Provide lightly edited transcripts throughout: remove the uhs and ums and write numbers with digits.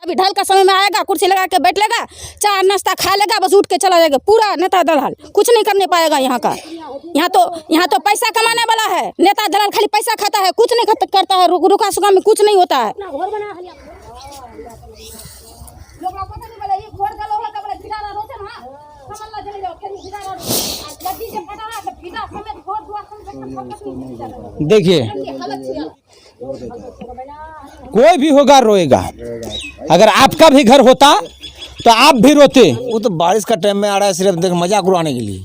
अभी ढल का समय में आएगा, कुर्सी लगा के बैठ लेगा, चाय नाश्ता खा लेगा, बस उठ के चला जाएगा। पूरा नेता दलाल कुछ नहीं करने पाएगा यहाँ का। यहाँ तो पैसा कमाने वाला है। नेता दलाल खाली पैसा खाता है, कुछ नहीं करता है। रुका सुखा में कुछ नहीं होता है। देखिए, कोई भी होगा रोएगा। अगर आपका भी घर होता तो आप भी रोते। वो तो बारिश का टाइम में आ रहा है सिर्फ देख मजाक उड़ाने के लिए,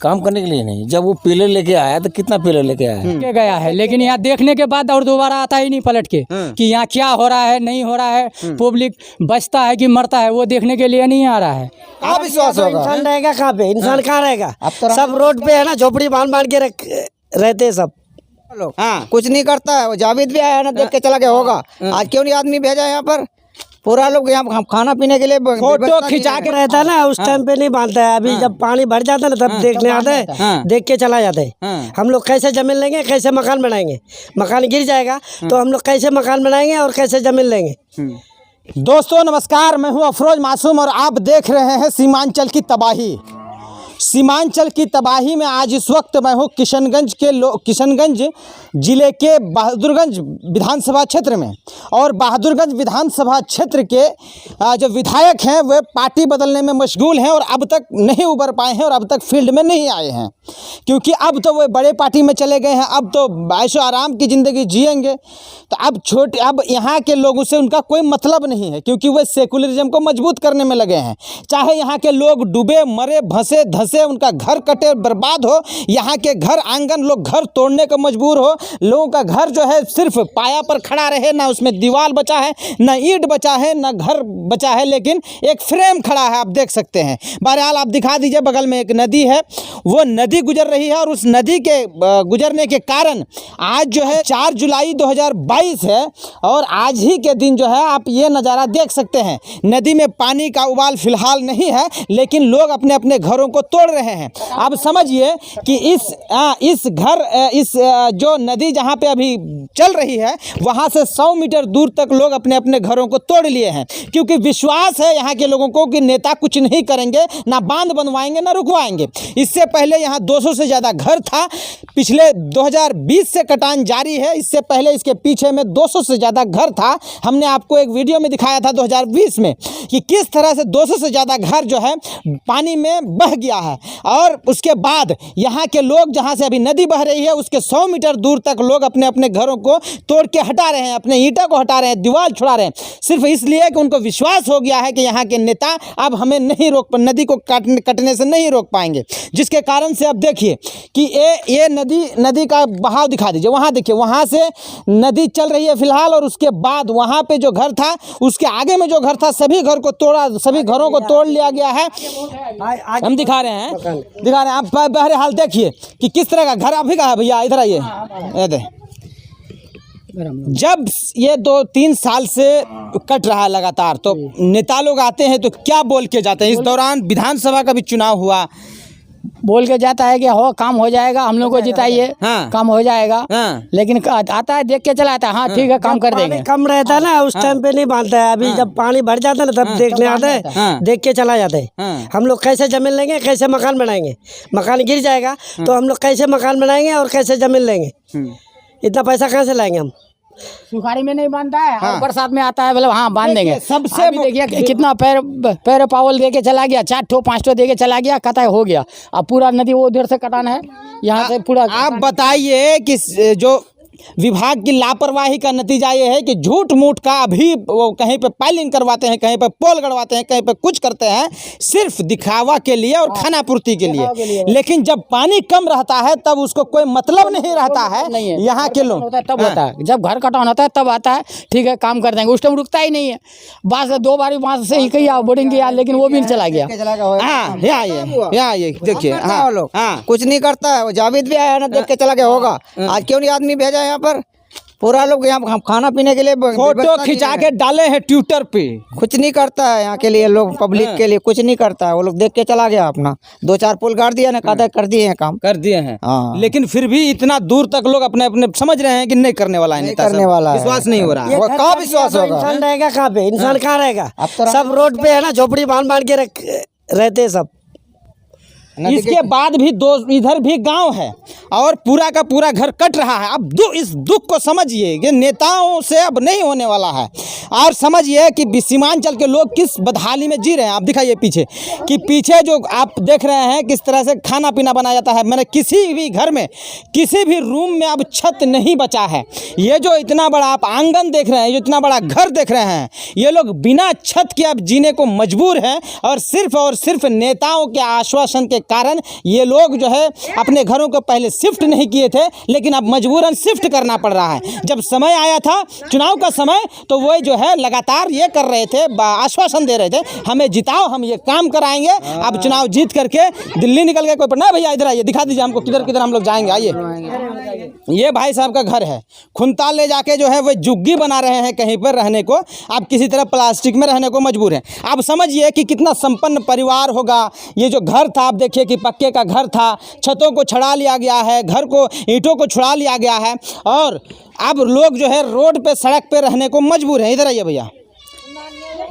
काम करने के लिए नहीं। जब वो पिलर लेके आया तो कितना पिलर लेके आया है गया है, लेकिन यहाँ देखने के बाद और दोबारा आता ही नहीं पलट के कि यहाँ क्या हो रहा है, नहीं हो रहा है, पब्लिक बचता है कि मरता है, वो देखने के लिए नहीं आ रहा है। क्या विश्वास होगा? इंसान रहेगा कहाँ पे? इंसान कहाँ रहेगा? सब रोड पे है ना, झोपड़ी बांध के रहते हैं सब। हाँ, कुछ नहीं करता है। वो जावेद भी आया ना, देख के चला गया होगा। आज क्यों नहीं आदमी भेजा यहाँ पर? पूरा लोग यहाँ खाना पीने के लिए फोटो खिंचा के रहता है ना, उस टाइम पे नहीं बांधता है। अभी जब पानी भर जाता है ना तब देखने आते हैं, देख के चला जाता है। हम लोग कैसे जमीन लेंगे, कैसे मकान बनाएंगे? मकान गिर जाएगा तो हम लोग कैसे मकान बनाएंगे और कैसे जमीन लेंगे? दोस्तों नमस्कार, मैं हूं अफरोज मासूम और आप देख रहे हैं सीमांचल की तबाही। सीमांचल की तबाही में आज इस वक्त मैं हूँ किशनगंज जिले के बहादुरगंज विधानसभा क्षेत्र में। और बहादुरगंज विधानसभा क्षेत्र के जो विधायक हैं वे पार्टी बदलने में मशगूल हैं और अब तक नहीं उबर पाए हैं और अब तक फील्ड में नहीं आए हैं, क्योंकि अब तो वे बड़े पार्टी में चले गए हैं। अब तो ऐशो आराम की ज़िंदगी जिएंगे। तो अब यहाँ के लोगों से उनका कोई मतलब नहीं है, क्योंकि वे सेकुलरिज्म को मजबूत करने में लगे हैं। चाहे यहाँ के लोग डूबे मरे भंसे धंसे, उनका घर कटे बर्बाद हो, यहाँ के घर आंगन लोग घर तोड़ने को मजबूर हो, लोगों का घर जो है सिर्फ पाया पर खड़ा रहे, ना उसमें दीवार बचा है, ना ईंट बचा है, ना घर बचा है, लेकिन एक फ्रेम खड़ा है। आप देख सकते हैं। बहरहाल आप दिखा दीजिए, बगल में एक नदी है, वो नदी गुजर रही है और उस नदी के गुजरने के कारण आज जो है 4 जुलाई 2022 है और आज ही के दिन जो है आप ये नज़ारा देख सकते हैं। नदी में पानी का उबाल फिलहाल नहीं है, लेकिन लोग अपने अपने घरों को तोड़ रहे हैं। अब समझिए कि इस जो नदी जहाँ पे अभी चल रही है वहाँ से 100 मीटर दूर तक लोग अपने अपने घरों को तोड़ लिए हैं, क्योंकि विश्वास है यहाँ के लोगों को कि नेता कुछ नहीं करेंगे, ना बांध बनवाएंगे ना रुकवाएंगे। इससे पहले यहाँ 200 से ज़्यादा घर था, पिछले 2020 से कटान जारी है। इससे पहले इसके पीछे में 200 से ज़्यादा घर था। हमने आपको एक वीडियो में दिखाया था 2020 में कि किस तरह से 200 से ज़्यादा घर जो है पानी में बह गया है। और उसके बाद यहाँ के लोग जहाँ से अभी नदी बह रही है उसके 100 मीटर दूर तक लोग अपने अपने घरों को तोड़ के हटा रहे हैं, अपने ईंटों को हटा रहे हैं, दीवार छुड़ा रहे हैं, सिर्फ इसलिए कि उनको विश्वास हो गया है कि यहाँ के नेता अब हमें नहीं नदी को कटने से नहीं रोक पाएंगे। जिसके कारण से अब देखिए कि ये नदी का बहाव दिखा दीजिए। वहाँ देखिए, वहाँ से नदी चल रही है फिलहाल, और उसके बाद वहाँ पे जो घर था उसके आगे में जो घर था सभी घर को तोड़ा, सभी घरों को तोड़ लिया गया है। हम दिखा रहे हैं आप बहरहाल देखिए कि किस तरह का घर। अभी का है भैया, इधर आइए। जब ये 2-3 साल से कट रहा है लगातार, तो नेता लोग आते हैं तो क्या बोल के जाते हैं? इस दौरान विधानसभा का भी चुनाव हुआ, बोल के जाता है कि काम हो जाएगा, हम लोग को जिताइए, काम हो जाएगा। लेकिन आता है, देख के चला आता है, हाँ ठीक है काम कर देंगे। कम रहता है ना, उस टाइम पे नहीं बांधता है। अभी जब पानी भर जाता है ना तब देखने आता है, देख के चला जाता है। हम लोग कैसे जमीन लेंगे, कैसे मकान बनाएंगे? मकान गिर जाएगा तो हम लोग कैसे मकान बनाएंगे और कैसे जमीन लेंगे? इतना पैसा कहाँ से लाएंगे हम? सुखाड़ी में नहीं बांधता है, और बरसात में आता है, मतलब हाँ बांध देंगे। सबसे देखिए कितना पैर पावल दे के चला गया, 4 ठो 5 ठो दे के चला गया, कहता है हो गया। अब पूरा नदी वो उधर से कटाना है, यहाँ से पूरा। आप बताइए कि जो विभाग की लापरवाही का नतीजा ये है कि झूठ मूठ का अभी वो कहीं पे पाइलिंग करवाते हैं, कहीं पे पोल गड़वाते हैं, कहीं पे कुछ करते हैं, सिर्फ दिखावा के लिए और खाना पूर्ति के लिए। लेकिन जब पानी कम रहता है तब उसको कोई मतलब नहीं रहता है। यहाँ के लोग तब होता है, जब घर कटान होता है तब आता है, ठीक है काम कर देंगे, उस टाइम रुकता ही नहीं है। बात 2 बार वहाँ से ही किया बोर्डिंग किया, लेकिन वो भी नहीं चला गया। हाँ यहाँ ये देखिए, हाँ कुछ नहीं करता है। वो जावेद भी आया ना, देख के चला गया होगा। आज क्यों नहीं आदमी भेजा यहाँ पर? पूरा लोग यहाँ हम खाना पीने के लिए फोटो व्यवस्था खिंचा किए के हैं। डाले हैं ट्विटर पे। कुछ नहीं करता है यहाँ के लिए लोग, पब्लिक के लिए कुछ नहीं करता है। वो लोग देख के चला गया अपना, 2-4 पुल गाड़ दिया ना, कहता है कर दिए हैं काम। कर दिए हैं। हाँ। लेकिन फिर भी इतना दूर तक लोग अपने अपने समझ रहे हैं कि नहीं करने वाला है, नहीं नेता करने सब। वाला है। विश्वास नहीं हो रहा है। वो घर कहाँ कट विश्वास गया तो होगा? इंसान रहेगा कहाँ पे? इंसान कहाँ रहेगा? अब तो सब रोड पे है ना, झोपड़ी बांध बांध के रहते हैं सब। इसके बाद भी दो इधर भी गांव है और पूरा का पूरा घर कट रहा है। अब इस दुख को समझिए कि नेताओं से अब नहीं होने वाला है। और समझिए कि सीमांचल के लोग किस बदहाली में जी रहे हैं। आप दिखाइए पीछे कि पीछे जो आप देख रहे हैं किस तरह से खाना पीना बनाया जाता है। मैंने किसी भी घर में किसी भी रूम में अब छत नहीं बचा है। ये जो इतना बड़ा आप आंगन देख रहे हैं, जो इतना बड़ा घर देख रहे हैं, ये लोग बिना छत के अब जीने को मजबूर हैं। और सिर्फ नेताओं के आश्वासन के कारण ये लोग जो है अपने घरों को पहले शिफ्ट नहीं किए थे, लेकिन अब मजबूरन शिफ्ट करना पड़ रहा है। जब समय आया था चुनाव का समय, तो वो जो है लगातार ये कर रहे थे, आश्वासन दे रहे थे, हमें जिताओ, हम ये काम कराएंगे। अब चुनाव जीत करके दिल्ली निकल गए। कोई ना भैया इधर आइए, दिखा दीजिए हमको किधर किधर हम लोग जाएंगे। आइए, ये भाई साहब का घर है। खुंताल ले जाके जो है वो जुग्गी बना रहे हैं कहीं पर रहने को। आप किसी तरह प्लास्टिक में रहने को मजबूर हैं। आप समझिए कि कितना संपन्न परिवार होगा। ये जो घर था, आप देखिए कि पक्के का घर था, छतों को छड़ा लिया गया है, घर को ईंटों को छुड़ा लिया गया है और अब लोग जो है रोड पे सड़क पे रहने को मजबूर हैं। इधर आइए भैया,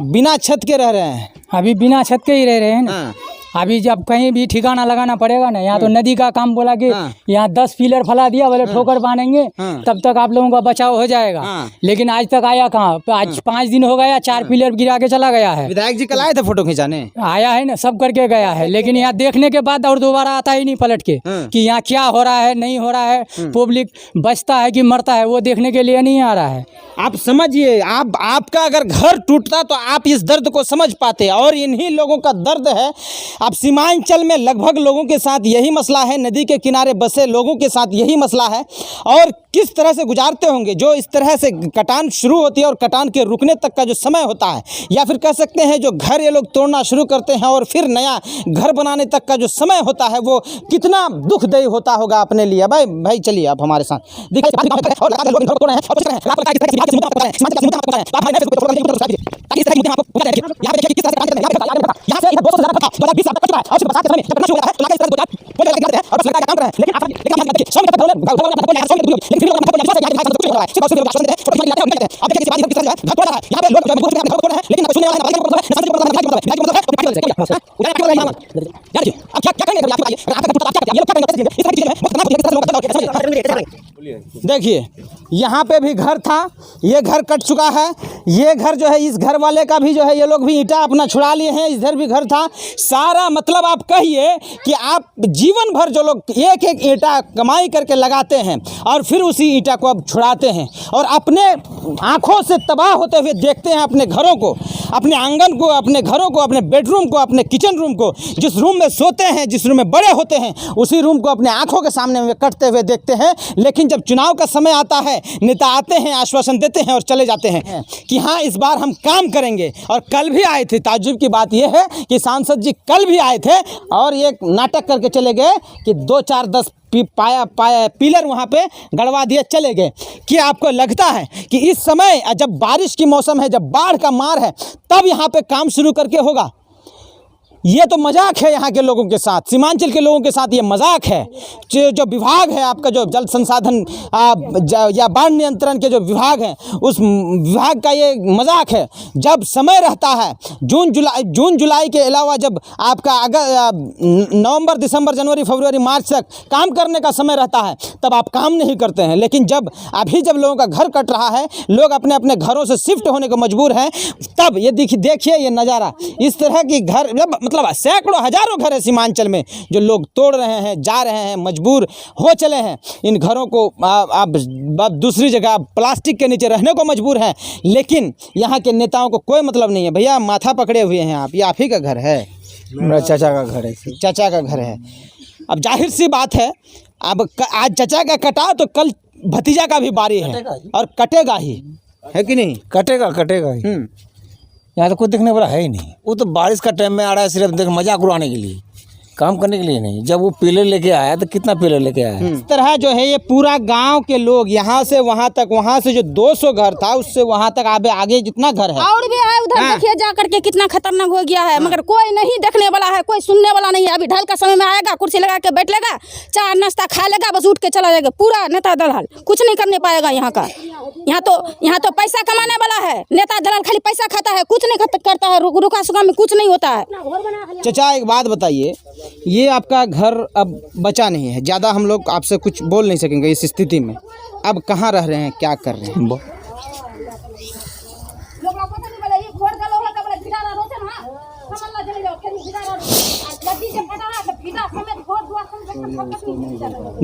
बिना छत के रह रहे हैं। अभी बिना छत के ही रह रहे हैं ना। अभी जब कहीं भी ठिकाना लगाना पड़ेगा ना, यहाँ तो नदी का काम बोला कि यहाँ 10 पिलर फैला दिया, बोले ठोकर बांधेंगे तब तक आप लोगों का बचाव हो जाएगा। लेकिन आज तक आया कहाँ? आज 5 दिन हो गया, 4 पिलर गिरा के चला गया है। विधायक जी कल आए थे फोटो खिंचाने, आया है ना, सब करके गया है। लेकिन यहाँ देखने के बाद और दोबारा आता ही नहीं पलट के कि यहाँ क्या हो रहा है, नहीं हो रहा है, पब्लिक बचता है कि मरता है, वो देखने के लिए नहीं आ रहा है। आप समझिए, आपका अगर घर टूटता तो आप इस दर्द को समझ पाते। और इन्हीं लोगों का दर्द है। अब सीमांचल में लगभग लोगों के साथ यही मसला है, नदी के किनारे बसे लोगों के साथ यही मसला है। और किस तरह से गुजारते होंगे जो इस तरह से कटान शुरू होती है और कटान के रुकने तक का जो समय होता है, या फिर कह सकते हैं जो घर ये लोग तोड़ना शुरू करते हैं और फिर नया घर बनाने तक का जो समय होता है, वो कितना दुखदायी होता होगा अपने लिए। भाई चलिए आप हमारे साथ देखिए यहाँ पे भी घर था, ये घर कट चुका है। ये घर जो है, इस घर वाले का भी जो है ये लोग भी ईंटा अपना छुड़ा लिए हैं। इधर भी घर था। सारा मतलब आप कहिए कि आप जीवन भर जो लोग एक एक ईंटा कमाई करके लगाते हैं और फिर उसी ईंटा को अब छुड़ाते हैं और अपने आंखों से तबाह होते हुए देखते हैं अपने घरों को, अपने आंगन को, अपने घरों को, अपने बेडरूम को, अपने किचन रूम को, जिस रूम में सोते हैं, जिस रूम में बड़े होते हैं, उसी रूम को अपने आंखों के सामने में कटते हुए देखते हैं। लेकिन जब चुनाव का समय आता है, नेता आते हैं, आश्वासन देते हैं और चले जाते हैं कि हाँ इस बार हम काम करेंगे। और कल भी आए थे। ताज्जुब की बात यह है कि सांसद जी कल भी आए थे और ये नाटक करके चले गए कि 2 4 10 पिलर वहाँ पे गड़वा दिए, चले गए। क्या आपको लगता है कि इस समय जब बारिश की मौसम है, जब बाढ़ का मार है, तब यहाँ पे काम शुरू करके होगा? ये तो मजाक है यहाँ के लोगों के साथ, सीमांचल के लोगों के साथ ये मजाक है। जो विभाग है आपका, जो जल संसाधन या बाढ़ नियंत्रण के जो विभाग हैं, उस विभाग का ये मजाक है। जब समय रहता है जून जुलाई के अलावा जब आपका नवंबर दिसंबर जनवरी फरवरी मार्च तक काम करने का समय रहता है, तब आप काम नहीं करते हैं। लेकिन जब लोगों का घर कट रहा है, लोग अपने अपने घरों से शिफ्ट होने को मजबूर हैं, तब ये देखिए ये नज़ारा। इस तरह की घर मतलब सैकड़ों हजारों घर है सीमांचल में जो लोग तोड़ रहे हैं, जा रहे हैं, मजबूर हो चले हैं। इन घरों को आप दूसरी जगह प्लास्टिक के नीचे रहने को मजबूर हैं। लेकिन यहाँ के नेताओं को कोई मतलब नहीं है। भैया माथा पकड़े हुए हैं आप, ये आप ही का घर है? मेरा चाचा का घर है। चाचा का घर है। अब जाहिर सी बात है, अब आज चाचा का कटा तो कल भतीजा का भी बारी है और कटेगा ही, है कि नहीं? कटेगा ही। यहाँ तो कुछ देखने वाला है ही नहीं। वो तो बारिश का टाइम में आ रहा है सिर्फ देख मजाक उड़ाने के लिए। काम करने के लिए नहीं। जब वो पिलर लेके आया तो कितना पिलर लेके आया? इस तरह जो है ये पूरा गांव के लोग यहाँ से वहाँ तक, वहाँ से जो 200 घर था उससे वहाँ तक आगे जितना घर है और भी है उधर, देखिए जा करके कितना खतरनाक हो गया है, मगर कोई नहीं देखने वाला है, कोई सुनने वाला नहीं है। अभी ढल का समय में आएगा, कुर्सी लगा के बैठ लेगा, चाय नाश्ता खा लेगा, बस उठ के चला जाएगा। पूरा नेता दलाल कुछ नहीं करने पाएगा यहाँ का। यहाँ तो पैसा कमाने वाला है, नेता दलाल खाली पैसा खाता है, कुछ नहीं करता है, रुका सुखा में कुछ नहीं होता है। चाचा एक बात बताइए, ये आपका घर अब बचा नहीं है, ज़्यादा हम लोग आपसे कुछ बोल नहीं सकेंगे इस स्थिति में। अब कहाँ रह रहे हैं, क्या कर रहे हैं?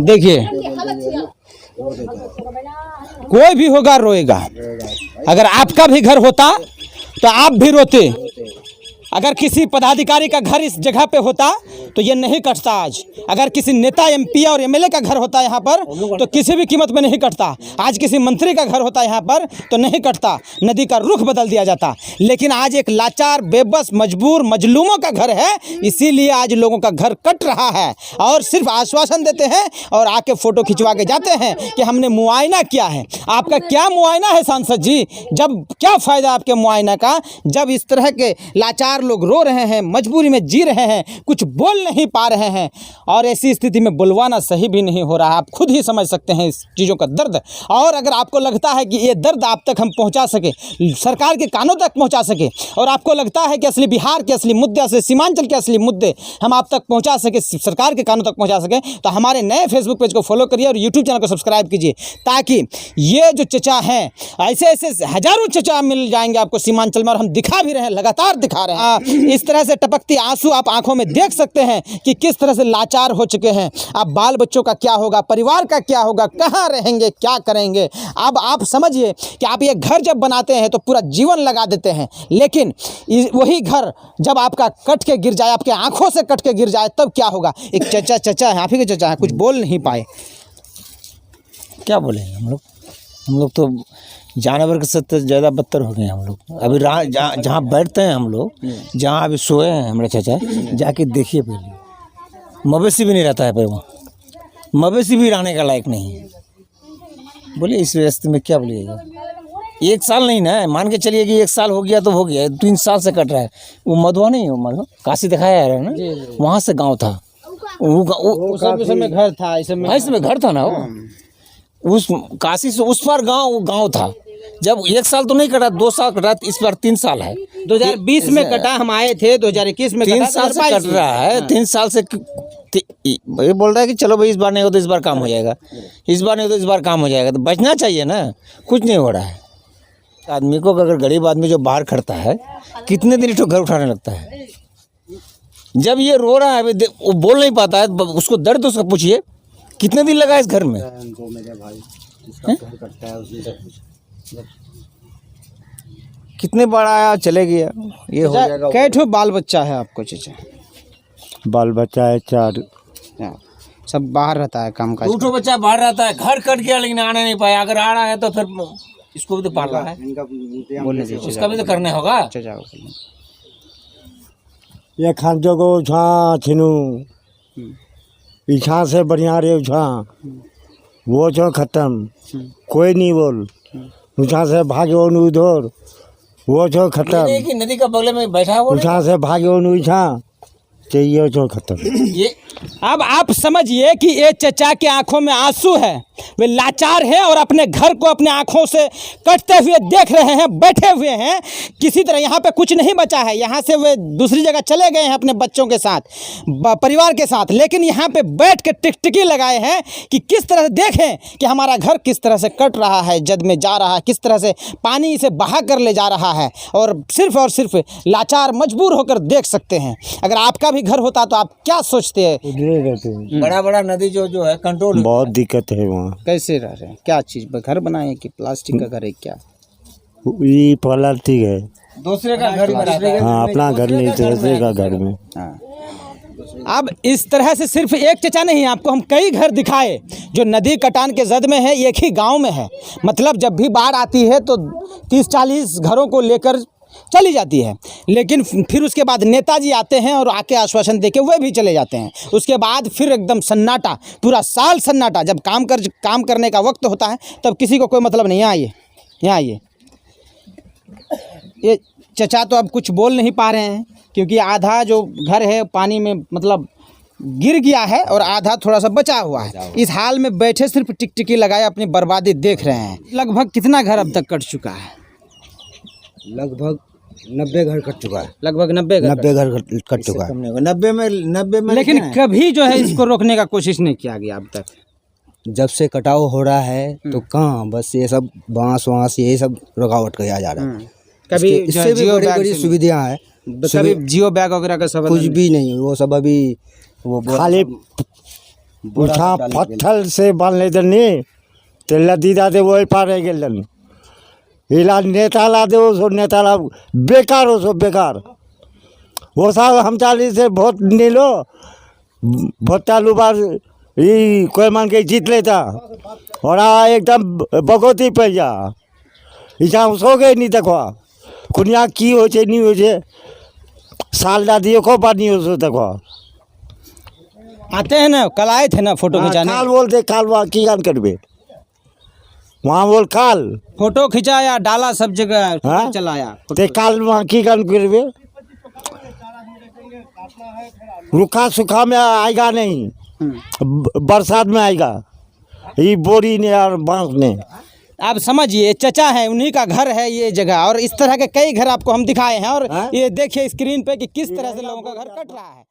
देखिए कोई भी होगा रोएगा। अगर आपका भी घर होता तो आप भी रोते। अगर किसी पदाधिकारी का घर इस जगह पे होता तो ये नहीं कटता आज। अगर किसी नेता एमपी और एमएलए का घर होता यहाँ पर तो किसी भी कीमत में नहीं कटता। आज किसी मंत्री का घर होता यहाँ पर तो नहीं कटता, नदी का रुख बदल दिया जाता। लेकिन आज एक लाचार, बेबस, मजबूर, मजलूमों का घर है, इसीलिए आज लोगों का घर कट रहा है। और सिर्फ आश्वासन देते हैं और आके फ़ोटो खिंचवा के जाते हैं कि हमने मुआयना किया है। आपका क्या मुआयना है सांसद जी? जब क्या फ़ायदा आपके मुआयना का, जब इस तरह के लाचार लोग रो रहे हैं, मजबूरी में जी रहे हैं, कुछ बोल नहीं पा रहे हैं। और ऐसी स्थिति में बुलवाना सही भी नहीं हो रहा। आप खुद ही समझ सकते हैं इस चीज़ों का दर्द। और अगर आपको लगता है कि ये दर्द आप तक हम पहुंचा सके, सरकार के कानों तक पहुंचा सके, और आपको लगता है कि असली बिहार के असली मुद्दे, असली सीमांचल के असली मुद्दे हम आप तक पहुंचा सके, सरकार के कानों तक पहुंचा सके, तो हमारे नए फेसबुक पेज को फॉलो करिए और यूट्यूब चैनल को सब्सक्राइब कीजिए, ताकि ये जो चचा हैं, ऐसे ऐसे हजारों चचा मिल जाएंगे आपको सीमांचल में। और हम दिखा भी रहे हैं, लगातार दिखा रहे हैं। इस तरह से टपकती आंसू आप आंखों में देख सकते हैं कि किस तरह से लाचार हो चुके हैं। अब बाल बच्चों का क्या होगा, परिवार का क्या होगा, कहाँ रहेंगे, क्या करेंगे? अब आप समझिए कि आप ये घर जब बनाते हैं तो पूरा जीवन लगा देते हैं, लेकिन वही घर जब आपका कट के गिर जाए, आपके आंखों से कट के गिर जाए, तब क्या होगा? एक चचा है, आप ही के चचा है, कुछ बोल नहीं पाए। क्या बोलेंगे हम लोग तो जानवर के साथ ज़्यादा बदतर हो गए हम लोग। अभी जहाँ बैठते हैं हम लोग, जहाँ अभी सोए हैं हमारे चाचा, जाके देखिए पहले, मवेशी भी नहीं रहता है पर वहाँ, मवेशी भी रहने का लायक नहीं है। बोले इस व्यवस्था में क्या बोलिएगा? 1 साल नहीं ना, मान के चलिए कि 1 साल हो गया तो हो गया, 3 साल से कट रहा है। वो मधुआ नहीं है, वो काशी दिखाया है ना, वहाँ से गाँव था, वो समय घर था, इसमें घर था ना, उस काशी से उस पर गांव था। जब 1 साल तो नहीं कटा, 2 साल कटा, इस बार 3 साल है। 2020 में कटा, हम आए थे 2021 में, 3 साल से कट रहा है। 3 साल से ये बोल रहा है कि चलो भाई इस बार नहीं हो तो इस बार काम हो जाएगा, इस बार नहीं हो तो इस बार काम हो जाएगा। तो बचना चाहिए ना, कुछ नहीं हो रहा है। आदमी को अगर गरीब आदमी जो बाहर खड़ता है, कितने दिन तो घर उठाने लगता है। जब ये रो रहा है, वो बोल नहीं पाता है, उसको दर्द उसका पूछिए, कितने दिन लगा इस घर में? कितने बार आया, चले गया, ये हो जाएगा। कै ठो बाल बच्चा है आपको चाचा? बाल बच्चा है 4। सब बाहर रहता है काम काज? 2 ठो बच्चा बाहर रहता है, घर कट गया लेकिन आने नहीं पाया। अगर आ रहा है तो फिर इसको भी तो पालना है, इसका भी तो करने होगा। ये खान जगो छा छिनू इछा से बढ़िया रे उछा, वो छो खत्म, कोई नहीं बोल। उछा से भाग्यो उधर, वो छो खत्म। नदी का बगल में बैठा हुआ, उछा से भाग्यो उछा चाहिए छो खत्म। ये अब आप समझिए कि ये चचा के आंखों में आंसू है, वे लाचार हैं और अपने घर को अपने आंखों से कटते हुए देख रहे हैं, बैठे हुए हैं। किसी तरह यहाँ पे कुछ नहीं बचा है, यहाँ से वे दूसरी जगह चले गए हैं अपने बच्चों के साथ, परिवार के साथ, लेकिन यहाँ पे बैठ के टिकटिकी लगाए हैं कि किस तरह से देखें कि हमारा घर किस तरह से कट रहा है, जद में जा रहा है, किस तरह से पानी इसे बहा कर ले जा रहा है। और सिर्फ लाचार मजबूर होकर देख सकते हैं। अगर आपका भी घर होता तो आप क्या सोचते हैं? बड़ा नदी जो है कंट्रोल, बहुत दिक्कत है वहाँ। कैसे रह रहे हैं, क्या चीज़ घर बनाए कि प्लास्टिक का घर है क्या? ये प्लास्टिक है, दूसरे का घर में। हाँ, अपना घर नहीं, दूसरे का घर में। अब इस तरह से सिर्फ एक चचा नहीं, आपको हम कई घर दिखाए जो नदी कटान के जद में है, एक ही गांव में है। मतलब जब भी बाढ़ आती है तो 30-40 घरों को लेकर चली जाती है। लेकिन फिर उसके बाद नेताजी आते हैं और आके आश्वासन देके वे भी चले जाते हैं। उसके बाद फिर एकदम सन्नाटा, पूरा साल सन्नाटा। जब काम करने का वक्त होता है तब किसी को कोई मतलब नहीं। यहाँ आइए। ये चचा तो अब कुछ बोल नहीं पा रहे हैं क्योंकि आधा जो घर है पानी में मतलब गिर गया है और आधा थोड़ा सा बचा हुआ है। इस हाल में बैठे सिर्फ टिकटिकी लगाए अपनी बर्बादी देख रहे हैं। लगभग कितना घर अब तक कट चुका है? लगभग 90 घर कट चुका है। लगभग 90 घर कट चुका है। 90 में लेकिन कभी जो है इसको रोकने का कोशिश नहीं किया गया अब तक। जब से कटाव हो रहा है तो कहाँ, बस ये सब बांस ये सब रुकावट किया जा रहा है। कभी इससे भी बड़ी सुविधाएं हैं, कभी जियो बैग वगैरह का सब कुछ भी नहीं। वो सब अभी वो खाली पूछा पत्थर से बांध लेते नहीं तो लदी दादे वही पार गेलन। इला नेता ला दे वो नेता ला बेकार हो सो बेकार। वो साहब हम चाली से वोट नहीं लो, वोट चालू बार ये कोई मान के जीत लेता और एकदम बगोती पे जा इच्छा सो गए नहीं देखो कुनिया की हो नहीं हो साल दादियों को पानी हो सो देखो आते हैं ना। कल आए थे ना फोटो खिंचाने। काल बोलते काल वहाँ की गान करबे वहाँ बोल काल फोटो खिंचाया डाला सब जगह हाँ? चलाया ते काल वहाँ की गान करबे। रुखा सूखा में आएगा नहीं, बरसात में आएगा। ये बोरी ने और बांस ने। आप समझिए चचा है, उन्हीं का घर है ये जगह और इस तरह के कई घर आपको हम दिखाए हैं। और ये देखिए स्क्रीन पे कि किस तरह से लोगों का घर कट रहा है।